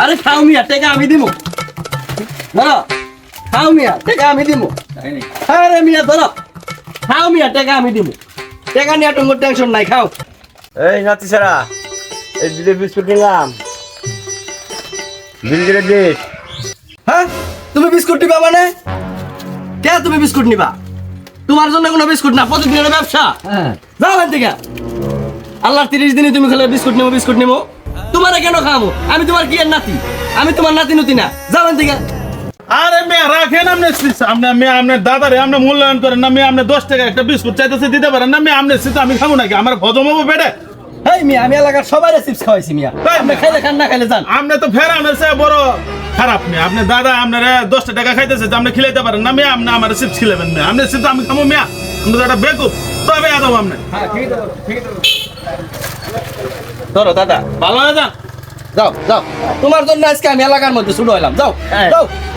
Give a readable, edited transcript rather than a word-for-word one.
আরে খাও মিয়া টাকা আমি দিব ধরো খাও মিয়া টাকা আমি দিব আরে মিয়া ধরো খাও মিয়া টাকা আমি দিব টাকা নিয়ে তোমার টেনশন নাই খাও এই নাতি সারা এই দুটো বিস্কুট নিলাম বিল করে দিস। হ্যাঁ তুমি বিস্কুট নিবা মানে কে তুমি বিস্কুট নিবা তোমার জন্য কোনো বিস্কুট না প্রতিদিনের ব্যবসা যাও এখান থেকে আল্লাহর 30 দিনে তুমি খেলে বিস্কুট নিবো তোমারে কেন খাবো আমি তোমার কি এর নাতি আমি তোমার নাতি নতি না যাও এখান থেকে আরে মেয়ে রাখেন আপনি মেয়ে আপনার দাদারে আপনি মূল্যায়ন করেন না মেয়ে আপনি 10 টাকা একটা বিস্কুট চাইতেছে দিতে পারেন না মেয়ে আপনি সিট আমি খাবো নাকি আমার হজম হবো পেটে এই মিয়া আমি এলাকার সবাইরে চিপস খাওয়াইছি মিয়া আপনি খাইলে খান না খাইলে যান আপনি তো ফের আমার চেয়ে বড় খারাপ মেয়ে আপনি দাদা আপনার 10 টাকা খাইতেছে আপনি খিলাইতে পারেন না মেয়ে আপনি আমার চিপস খিলাবেন মেয়ে আপনি চিপস আমি খাবো মেয়া আপনি তো একটা বেকুব তবে আদব আপনি ধরো দাদা ভালো হয়ে যান যাও যাও তোমার জন্য আজকে আমি এলাকার মধ্যে শুরু হইলাম যাও যাও